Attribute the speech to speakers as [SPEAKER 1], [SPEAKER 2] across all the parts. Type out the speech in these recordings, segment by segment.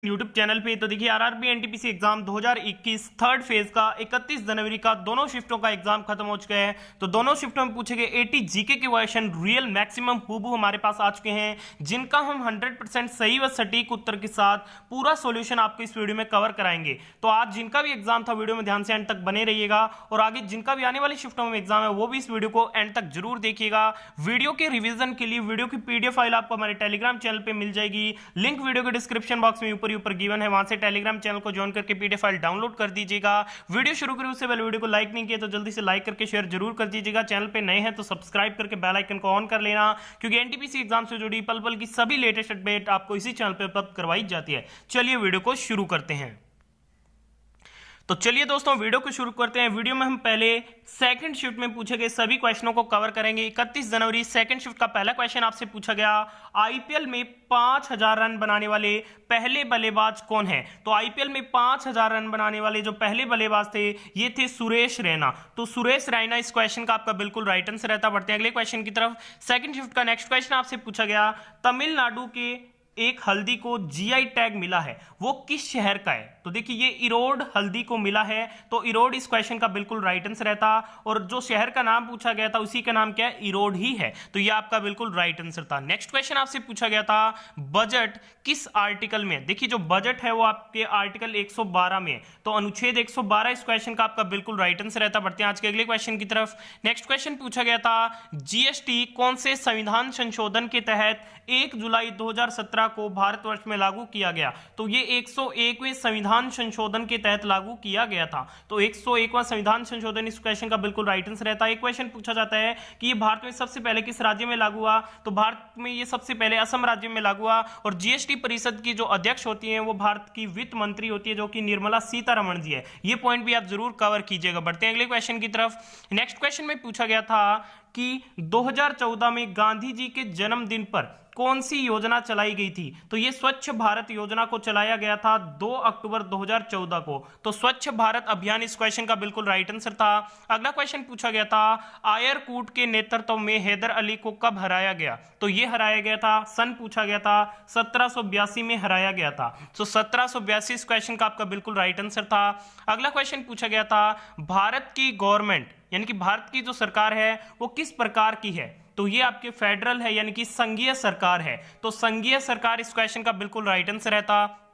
[SPEAKER 1] YouTube channel पे। तो देखिए RRB NTPC exam 2021 third phase का 31 जनवरी का दोनों शिफ्टों का एग्जाम खत्म हो चुका है। तो दोनों शिफ्टों में पूछे गए 80 जीके के क्वेश्चन रियल मैक्सिमम हूबहू हमारे पास आ चुके हैं, जिनका हम 100% सही व सटीक उत्तर के साथ पूरा सॉल्यूशन आपको इस वीडियो में कवर कराएंगे। तो आज जिनका भी एग्जाम था वीडियो में ध्यान से एंड तक बने रहिएगा, और आगे जिनका भी आने वाली शिफ्टों में एग्जाम है वो भी इस वीडियो को एंड तक जरूर देखिएगा। वीडियो के रिवीजन के लिए वीडियो की पीडीएफ फाइल आपको हमारे टेलीग्राम चैनल पर मिल जाएगी। लिंक वीडियो के डिस्क्रिप्शन बॉक्स में ऊपर गिवन है, वहां से टेलीग्राम चैनल को ज्वाइन करके पीडीएफ फाइल डाउनलोड कर दीजिएगा। वीडियो शुरू करें उससे पहले वीडियो को लाइक नहीं किया तो जल्दी से लाइक करके शेयर जरूर कर दीजिएगा। चैनल पे नए हैं तो सब्सक्राइब करके बेल आइकन को ऑन कर लेना, क्योंकि एनटीपीसी एग्जाम से जुड़ी पल पल की सभी लेटेस्ट अपडेट आपको इसी चैनल पर उपलब्ध करवाई जाती है। चलिए वीडियो को शुरू करते हैं। तो चलिए दोस्तों वीडियो को शुरू करते हैं। वीडियो में हम पहले सेकंड शिफ्ट में पूछे गए सभी क्वेश्चनों को कवर करेंगे। 31 जनवरी सेकंड शिफ्ट का पहला क्वेश्चन आपसे पूछा गया, आईपीएल में 5000 रन बनाने वाले पहले बल्लेबाज कौन है? तो आईपीएल में 5000 रन बनाने वाले जो पहले बल्लेबाज थे ये थे सुरेश रैना। तो सुरेश रैना इस क्वेश्चन का आपका बिल्कुल राइट आंसर रहता। बढ़ते हैं अगले क्वेश्चन की तरफ। सेकंड शिफ्ट का नेक्स्ट क्वेश्चन आपसे पूछा गया, तमिलनाडु के एक हल्दी को जीआई टैग मिला है, वो किस शहर का है? तो देखिए ये इरोड हल्दी को मिला है, तो इरोड इस क्वेश्चन का बिल्कुल राइट आंसर रहता, और जो शहर का नाम पूछा गया था उसी का नाम क्या है? इरोड ही है। तो ये आपका बिल्कुल राइट आंसर था। नेक्स्ट क्वेश्चन आपसे पूछा गया था, बजट किस आर्टिकल में? देखिए जो बजट है वो आपके आर्टिकल 112 में, तो अनुच्छेद 112 इस क्वेश्चन का आपका बिल्कुल राइट आंसर रहता। बढ़ते हैं आज के अगले क्वेश्चन की तरफ। नेक्स्ट क्वेश्चन पूछा गया था, जीएसटी कौन से संविधान संशोधन के तहत 1 जुलाई 2017 को भारतवर्ष में लागू किया गया? तो ये 101वें संविधान संशोधन के तहत लागू किया गया था। तो 101वां संविधान संशोधन इस क्वेश्चन का बिल्कुल राइट आंसर रहता है। एक क्वेश्चन पूछा जाता है कि ये भारत में सबसे पहले किस राज्य में लागू हुआ? तो भारत में ये सबसे पहले असम राज्य में लागू हुआ, और जीएसटी परिषद की जो अध्यक्ष होती है वो भारत की वित्त मंत्री होती है, जो कि निर्मला सीतारमण जी है। ये पॉइंट भी आप जरूर कवर कीजिएगा। बढ़ते हैं अगले क्वेश्चन की तरफ। नेक्स्ट क्वेश्चन में पूछा गया था कि 2014 में गांधी जी के जन्मदिन पर कौन सी योजना चलाई गई थी? तो ये स्वच्छ भारत योजना को चलाया गया था 2 अक्टूबर 2014 को। तो स्वच्छ भारत अभियान इस क्वेश्चन का बिल्कुल राइट आंसर था। अगला क्वेश्चन पूछा गया था, आयरकूट के नेतृत्व में हैदर अली को कब हराया गया? तो ये हराया गया था, सन पूछा गया था 1782 में हराया गया था। तो 1782 इस क्वेश्चन का आपका बिल्कुल राइट आंसर था। अगला क्वेश्चन पूछा गया था, भारत की गवर्नमेंट यानी कि भारत की जो सरकार है वो किस प्रकार की है? तो ये आपके फेडरल है यानी कि संघीय सरकार है। तो संघीय सरकार इस क्वेश्चन का बिल्कुल राइट आंसर रहता।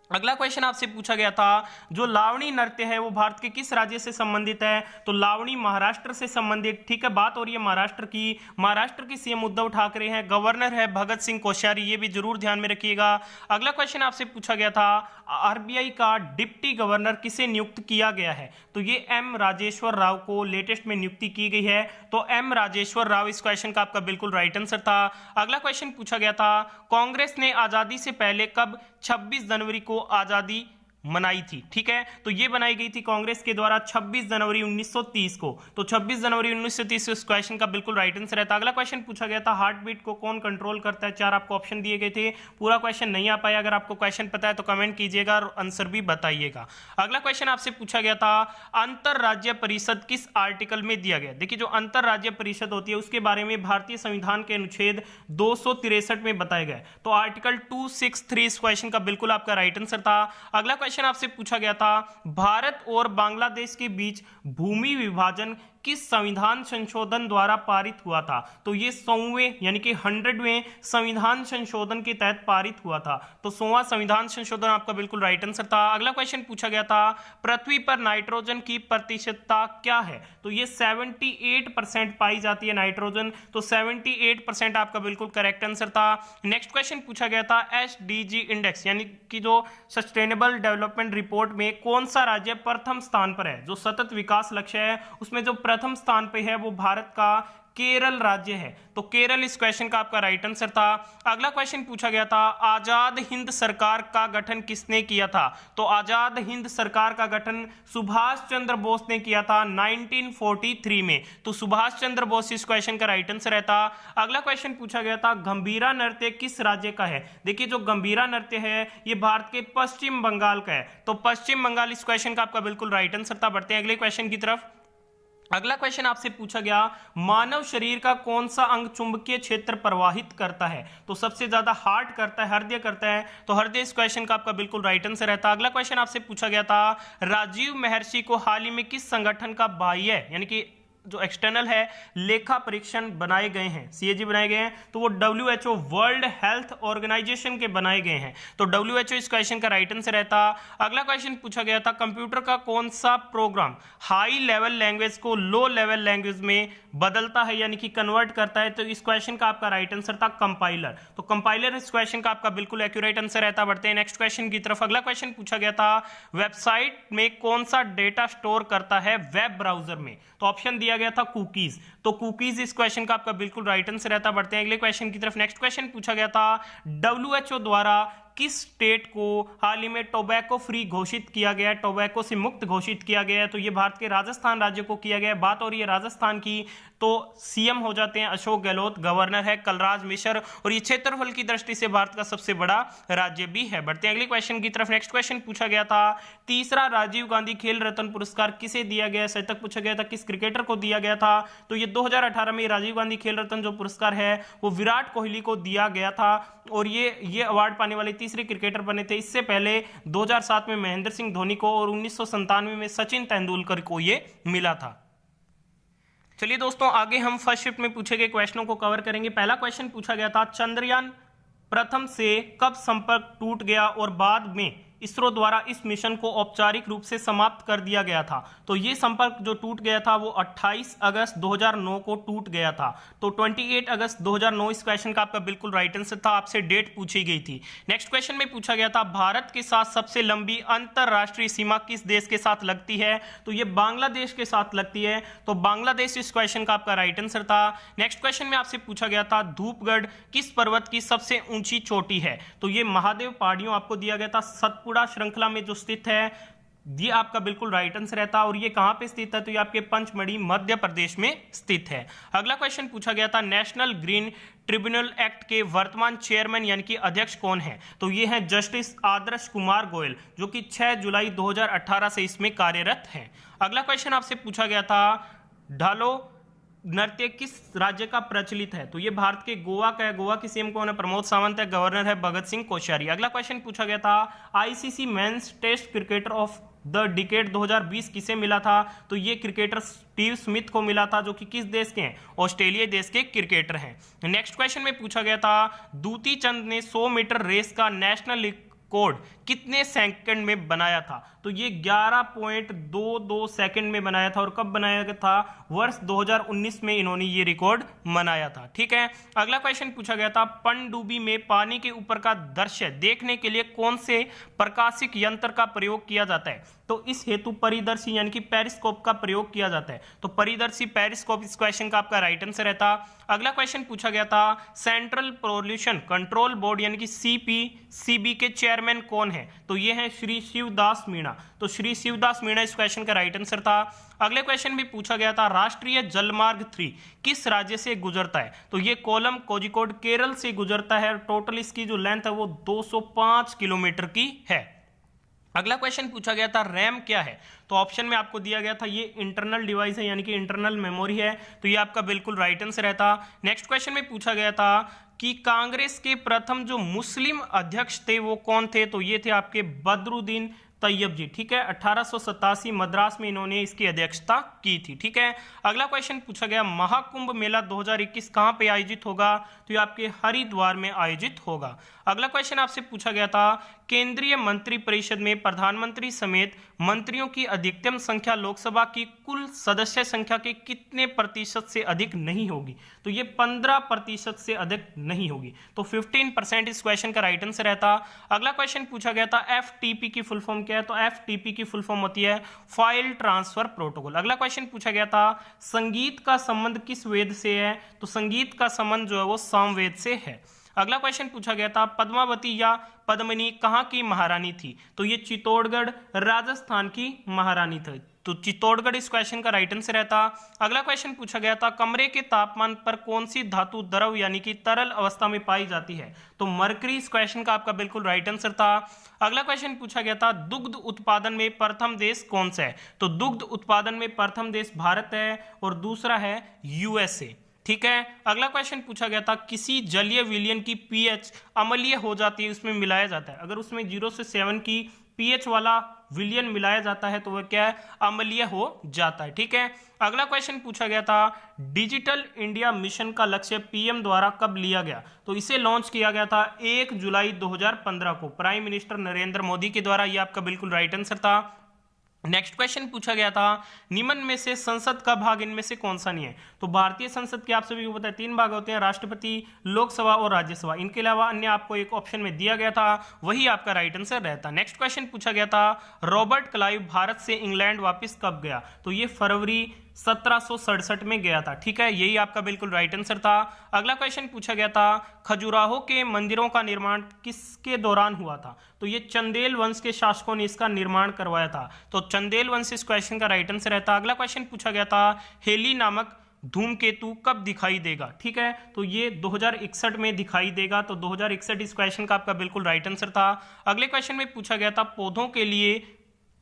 [SPEAKER 1] अगला क्वेश्चन आपसे पूछा गया था, जो लावणी नृत्य है वो भारत के किस राज्य से संबंधित है? तो लावणी महाराष्ट्र से संबंधित। ठीक है, बात हो रही है महाराष्ट्र की। महाराष्ट्र की सीएम उद्धव ठाकरे हैं, गवर्नर है भगत सिंह कोश्यारी, ये भी जरूर ध्यान में रखिएगा। अगला क्वेश्चन आपसे पूछा गया था, आरबीआई का डिप्टी गवर्नर किसे नियुक्त किया गया है? तो ये एम राजेश्वर राव को लेटेस्ट में नियुक्ति की गई है। तो एम राजेश्वर राव इस क्वेश्चन का आपका बिल्कुल राइट आंसर था। अगला क्वेश्चन पूछा गया था, कांग्रेस ने आजादी से पहले कब 26 जनवरी को आजादी मनाई थी? ठीक है, तो ये बनाई गई थी कांग्रेस के द्वारा 26 जनवरी 1930 को। तो 26 जनवरी 1930 इस क्वेश्चन का बिल्कुल राइट आंसर रहता। अगला क्वेश्चन पूछा गया था, हार्ट बीट को कौन कंट्रोल करता है? 4 आपको ऑप्शन दिए गए थे, पूरा क्वेश्चन नहीं आ पाया। अगर आपको क्वेश्चन पता है तो कमेंट कीजिएगा और आंसर भी बताइएगा। अगला क्वेश्चन आपसे पूछा गया था, अंतरराज्य परिषद किस आर्टिकल में दिया गया? देखिए जो अंतरराज्य परिषद होती है उसके बारे में भारतीय संविधान के अनुच्छेद 263 में बताया गया। तो आर्टिकल 263 इस क्वेश्चन का बिल्कुल आपका राइट आंसर था। अगला क्वेश्चन आपसे पूछा गया था, भारत और बांग्लादेश के बीच भूमि विभाजन किस संविधान संशोधन द्वारा पारित हुआ था? तो ये 100वें यानी कि 100वें संविधान संशोधन के तहत पारित हुआ था। तो 100वां संविधान संशोधन आपका बिल्कुल राइट आंसर था। अगला क्वेश्चन पूछा गया था, पृथ्वी पर नाइट्रोजन की प्रतिशतता क्या है? तो ये 78% पाई जाती है नाइट्रोजन। तो 78% आपका बिल्कुल करेक्ट आंसर था। नेक्स्ट क्वेश्चन पूछा गया था, एसडीजी इंडेक्स यानी कि जो सस्टेनेबल डेवलपमेंट रिपोर्ट में कौन सा राज्य प्रथम स्थान पर है? जो सतत विकास लक्ष्य है उसमें जो प्रथम स्थान पे है वो भारत का केरल राज्य है। तो केरल इस क्वेश्चन का आपका राइट आंसर था। अगला क्वेश्चन पूछा गया था, आजाद हिंद सरकार का गठन किसने किया था? तो आजाद हिंद सरकार का गठन सुभाष चंद्र बोस ने किया था 1943 में। तो सुभाष चंद्र बोस इस क्वेश्चन का राइट आंसर रहता। अगला क्वेश्चन पूछा गया था, गंभीरा नृत्य किस राज्य का है? देखिए जो गंभीरा नृत्य है ये भारत के पश्चिम बंगाल का है। तो पश्चिम बंगाल इस क्वेश्चन का आपका बिल्कुल राइट आंसर था। बढ़ते हैं अगले क्वेश्चन की तरफ। अगला क्वेश्चन आपसे पूछा गया, मानव शरीर का कौन सा अंग चुंबकीय क्षेत्र प्रवाहित करता है? तो सबसे ज्यादा हार्ट करता है, हृदय करता है, तो हृदय इस क्वेश्चन का आपका बिल्कुल राइट आंसर रहता है। अगला क्वेश्चन आपसे पूछा गया था, राजीव महर्षि को हाल ही में किस संगठन का बाह्य यानी कि जो एक्सटर्नल है लेखा परीक्षण बनाए गए हैं, सीएजी बनाए गए हैं, तो वो WHO वर्ल्ड हेल्थ ऑर्गेनाइजेशन के बनाए गए हैं, तो WHO इस क्वेश्चन का राइट आंसर रहता। अगला क्वेश्चन पूछा गया था, कंप्यूटर का कौन सा प्रोग्राम हाई लेवल लैंग्वेज को लो लेवल लैंग्वेज में बदलता है यानी कि कन्वर्ट करता है? तो इस क्वेश्चन का आपका राइट आंसर था कंपाइलर, तो कंपाइलर इस क्वेश्चन का आपका बिल्कुल एक्यूरेट आंसर रहता। बढ़ते हैं नेक्स्ट क्वेश्चन की तरफ। अगला क्वेश्चन पूछा गया था, वेबसाइट में कौन सा डेटा स्टोर करता है वेब ब्राउजर में? तो ऑप्शन दिया गया था कुकीज, तो कुकीज इस क्वेश्चन का आपका बिल्कुल राइट आंसर रहता। बढ़ते हैं अगले क्वेश्चन की तरफ। नेक्स्ट क्वेश्चन पूछा गया था, WHO द्वारा किस स्टेट को हाल ही में टोबैको फ्री घोषित किया गया है, टोबैको से मुक्त घोषित किया गया है? तो ये भारत के राजस्थान राज्य को किया गया है। बात हो रही है राजस्थान की, तो सीएम हो जाते हैं अशोक गहलोत, गवर्नर है कलराज मिश्र, और ये क्षेत्रफल की दृष्टि से भारत का सबसे बड़ा राज्य भी है। बढ़ते हैं अगले क्वेश्चन की तरफ। नेक्स्ट क्वेश्चन पूछा गया था, तीसरा राजीव गांधी खेल रत्न पुरस्कार किसे दिया गया? शतक पूछा गया था, किस क्रिकेटर को दिया गया था? तो ये 2018 में राजीव गांधी खेल रत्न जो पुरस्कार है वो विराट कोहली को दिया गया था, और ये अवार्ड पाने वाले तीसरे क्रिकेटर बने थे। इससे पहले 2007 में महेंद्र सिंह धोनी को और 1997 में सचिन तेंदुलकर को ये मिला था। चलिए दोस्तों, आगे हम फर्स्ट शिफ्ट में पूछे गए क्वेश्चनों को कवर करेंगे। पहला क्वेश्चन पूछा गया था, चंद्रयान प्रथम से कब संपर्क टूट गया और बाद में इसरो द्वारा इस मिशन को औपचारिक रूप से समाप्त कर दिया गया था? तो ये संपर्क जो टूट गया था वो 28 अगस्त 2009 को टूट गया था, तो 28 अगस्त 2009 इस क्वेश्चन का आपका बिल्कुल राइट आंसर था। आपसे डेट पूछी गई थी। नेक्स्ट क्वेश्चन में पूछा गया था, भारत के साथ सबसे लंबी अंतरराष्ट्रीय सीमा किस देश के साथ लगती है? तो ये बांग्लादेश के साथ लगती है, तो बांग्लादेश इस क्वेश्चन का आपका राइट आंसर था। नेक्स्ट क्वेश्चन में आपसे पूछा गया था, धूपगढ़ किस पर्वत की सबसे ऊंची चोटी है? तो ये महादेव पहाड़ियों आपको दिया गया था, सतपुड़ा श्रृंखला में जो स्थित है, ये आपका बिल्कुल राइट आंसर रहता। और ये कहां पे स्थित है? तो ये आपके पंचमढ़ी मध्य प्रदेश में स्थित है। अगला क्वेश्चन पूछा गया था, नेशनल ग्रीन ट्रिब्यूनल एक्ट के वर्तमान चेयरमैन यानी कि अध्यक्ष कौन है? तो ये है जस्टिस आदर्श कुमार गोयल, जो कि 6 जुलाई 2018 से इसमें कार्यरत हैं। अगला क्वेश्चन आपसे पूछा गया था, ढालो नृत्य किस राज्य का प्रचलित है? तो ये भारत के गोवा का है। गोवा की सीएम कौन है? प्रमोद सावंत है। गवर्नर है भगत सिंह कोश्यारी। अगला क्वेश्चन पूछा गया था, ICC men's test cricketer of the decade 2020 किसे मिला था? तो ये क्रिकेटर स्टीव स्मिथ को मिला था, जो कि किस देश के हैं? ऑस्ट्रेलिया देश के क्रिकेटर हैं। नेक्स्ट क्वेश्चन में पूछा गया था, दूती चंद ने 100 मीटर रेस का नेशनल रिकॉर्ड कितने सेकंड में बनाया था? तो ये 11.22 सेकंड में बनाया था। और कब बनाया गया था? वर्ष 2019 में इन्होंने ये रिकॉर्ड बनाया था। ठीक है। अगला क्वेश्चन पूछा गया था, पनडुब्बी में पानी के ऊपर का दृश्य देखने के लिए कौन से प्रकाशिक यंत्र का प्रयोग किया जाता है? तो इस हेतु परिदर्शी यानी कि पेरिस्कोप का प्रयोग किया जाता है, तो परिदर्शी पेरिस्कोप इस क्वेश्चन का आपका राइट आंसर रहता। अगला क्वेश्चन पूछा गया था, सेंट्रल पोल्यूशन कंट्रोल बोर्ड यानी कि CPCB के चेयरमैन कौन है? तो ये है श्री शिवदास मीणा, तो श्री शिवदास मीणा इस क्वेश्चन का राइट आंसर था। अगले क्वेश्चन भी पूछा गया था, राष्ट्रीय जलमार्ग 3 किस राज्य से गुजरता है? तो ये कोलम कोझिकोड केरल से गुजरता है। टोटल इसकी जो लेंथ है वो 205 किलोमीटर की है। अगला क्वेश्चन पूछा गया था, रैम क्या है? तो ऑप्शन में आपको दिया गया था ये इंटरनल डिवाइस है यानी कि इंटरनल मेमोरी है, तो ये आपका बिल्कुल राइट आंसर रहता। नेक्स्ट क्वेश्चन में पूछा गया था कि कांग्रेस के प्रथम जो मुस्लिम अध्यक्ष थे वो कौन थे? तो ये थे आपके बदरुद्दीन तैयब जी। ठीक है, 1887 मद्रास में इन्होंने इसकी अध्यक्षता की थी। ठीक है। अगला क्वेश्चन पूछा गया, महाकुंभ मेला 2021 कहां पे आयोजित होगा? तो ये आपके हरिद्वार में आयोजित होगा। अगला क्वेश्चन आपसे पूछा गया था, केंद्रीय मंत्रिपरिषद में प्रधानमंत्री समेत मंत्रियों की अधिकतम संख्या लोकसभा की कुल सदस्य संख्या के कितने प्रतिशत से अधिक नहीं होगी? तो ये 15% से अधिक नहीं होगी, तो 15% इस क्वेश्चन का राइट आंसर रहता। अगला क्वेश्चन पूछा गया था, FTP की फुल फॉर्म क्या है? तो FTP की फुल फॉर्म होती है फाइल ट्रांसफर प्रोटोकॉल। अगला क्वेश्चन पूछा गया था, संगीत का संबंध किस वेद से है? तो संगीत का संबंध जो है वो सामवेद से है। अगला क्वेश्चन पूछा गया था, पद्मावती या पद्मिनी कहाँ की महारानी थी? तो ये चित्तौड़गढ़ राजस्थान की महारानी थी। तो चित्तौड़गढ़ इस क्वेश्चन का राइट आंसर रहता। अगला क्वेश्चन पूछा गया था कमरे के तापमान पर कौन सी धातु द्रव यानी कि तरल अवस्था में पाई जाती है, तो मरकरी इस क्वेश्चन का आपका बिल्कुल राइट आंसर था। अगला क्वेश्चन पूछा गया था दुग्ध उत्पादन में प्रथम देश कौन सा है, तो दुग्ध उत्पादन में प्रथम देश भारत है और दूसरा है यूएसए। ठीक है। अगला क्वेश्चन पूछा गया था किसी जलीय विलयन की पीएच अम्लीय हो जाती है, उसमें मिलाया जाता है, अगर उसमें 0 से 7 की पीएच वाला विलयन मिलाया जाता है तो वह क्या है, अम्लीय हो जाता है। ठीक है। अगला क्वेश्चन पूछा गया था डिजिटल इंडिया मिशन का लक्ष्य पीएम द्वारा कब लिया गया, तो इसे लॉन्च किया गया था 1 जुलाई 2015 को प्राइम मिनिस्टर नरेंद्र मोदी के द्वारा। यह आपका बिल्कुल राइट आंसर था। नेक्स्ट क्वेश्चन पूछा गया था निम्न में से संसद का भाग इनमें से कौन सा नहीं है, तो भारतीय संसद के आप सभी को पता है 3 भाग होते हैं, राष्ट्रपति, लोकसभा और राज्यसभा। इनके अलावा अन्य आपको एक ऑप्शन में दिया गया था, वही आपका राइट आंसर रहता। नेक्स्ट क्वेश्चन पूछा गया था रॉबर्ट क्लाइव भारत से इंग्लैंड वापस कब गया, तो ये फरवरी 1767 में गया था। ठीक है, यही आपका बिल्कुल राइट आंसर था। अगला क्वेश्चन पूछा गया था खजुराहो के मंदिरों का निर्माण किसके दौरान हुआ था, तो ये चंदेल वंश के शासकों ने इसका निर्माण करवाया था, तो चंदेल वंश इस क्वेश्चन का राइट आंसर रहता। अगला क्वेश्चन पूछा गया था हेली नामक धूमकेतु कब दिखाई देगा, ठीक है, तो ये 2061 में दिखाई देगा, तो 2061 इस क्वेश्चन का आपका बिल्कुल राइट आंसर था। अगले क्वेश्चन में पूछा गया था पौधों के लिए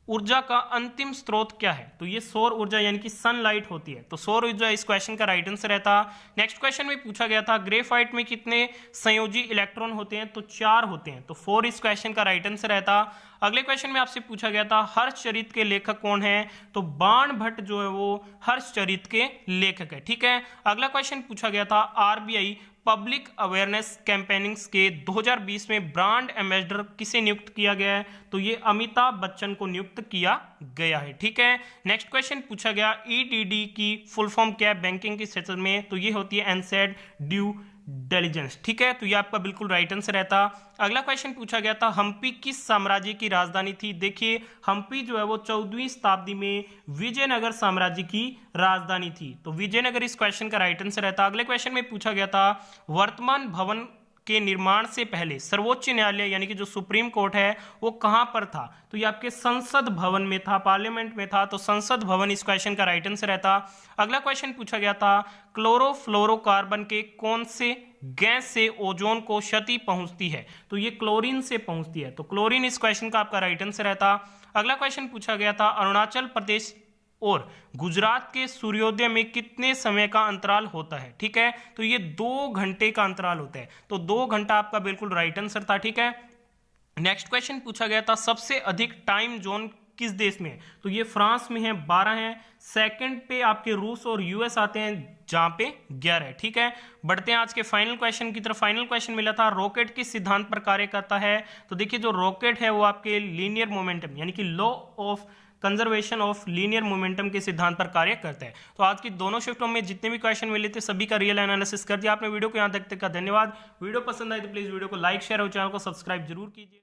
[SPEAKER 1] ऊर्जा का अंतिम स्रोत क्या है, तो ये सौर ऊर्जा यानी कि सनलाइट होती है, तो सौर ऊर्जा इस क्वेश्चन का राइट आंसर रहता। नेक्स्ट क्वेश्चन में पूछा गया था ग्रेफाइट में कितने संयोजी इलेक्ट्रॉन होते हैं, तो 4 होते हैं, तो 4 इस क्वेश्चन का राइट आंसर रहता। अगले क्वेश्चन में आपसे पूछा गया था हर्षचरित के लेखक कौन है, तो बाण भट्ट जो है वो हर्षचरित के लेखक है। ठीक है। अगला क्वेश्चन पूछा गया था आरबीआई पब्लिक अवेयरनेस कैंपेनिंग्स के 2020 में ब्रांड एम्बेसडर किसे नियुक्त किया गया है, तो ये अमिताभ बच्चन को नियुक्त किया गया है। ठीक है। नेक्स्ट क्वेश्चन पूछा गया ईडीडी की फुल फॉर्म क्या है बैंकिंग के क्षेत्र में, तो ये होती है एनसेड ड्यू डिलिजेंस। ठीक है, तो ये आपका बिल्कुल राइट आंसर रहता। अगला क्वेश्चन पूछा गया था हम्पी किस साम्राज्य की राजधानी थी, देखिए हम्पी जो है वो 14वीं शताब्दी में विजयनगर साम्राज्य की राजधानी थी, तो विजयनगर इस क्वेश्चन का राइट आंसर रहता। अगले क्वेश्चन में पूछा गया था वर्तमान भवन के निर्माण से पहले सर्वोच्च न्यायालय यानी कि जो सुप्रीम कोर्ट है वो कहां पर था, तो ये आपके संसद भवन में था, पार्लियामेंट में था, तो संसद भवन इस क्वेश्चन का राइट आंसर रहता। अगला क्वेश्चन पूछा गया था क्लोरोफ्लोरोकार्बन के कौन से गैस से ओजोन को क्षति पहुंचती है, तो ये क्लोरीन से पहुंचती है, तो क्लोरीन इस क्वेश्चन का आपका राइट आंसर रहता। अगला क्वेश्चन पूछा गया था अरुणाचल प्रदेश और गुजरात के सूर्योदय में कितने समय का अंतराल होता है, ठीक है, तो ये 2 घंटे का अंतराल होता है, तो 2 घंटा आपका बिल्कुल राइट आंसर था। ठीक है। नेक्स्ट क्वेश्चन पूछा गया था सबसे अधिक टाइम जोन किस देश में, तो ये फ्रांस में है 12 है, सेकंड पे आपके रूस और यूएस आते हैं जहां पे 11 है। ठीक है। बढ़ते हैं आज के फाइनल क्वेश्चन की तरफ। फाइनल क्वेश्चन मिला था रॉकेट किस सिद्धांत पर कार्य करता है, तो देखिए जो रॉकेट है वो आपके लीनियर मोमेंटम यानी कि law of conservation of linear momentum के सिद्धांत पर कार्य करता है। तो आज की दोनों शिफ्टों में जितने भी क्वेश्चन मिले थे सभी का रियल एनालिसिस कर दिया आपने। वीडियो को यहां तक का धन्यवाद। वीडियो पसंद आए तो प्लीज वीडियो को लाइक शेयर और चैनल को सब्सक्राइब जरूर कीजिए।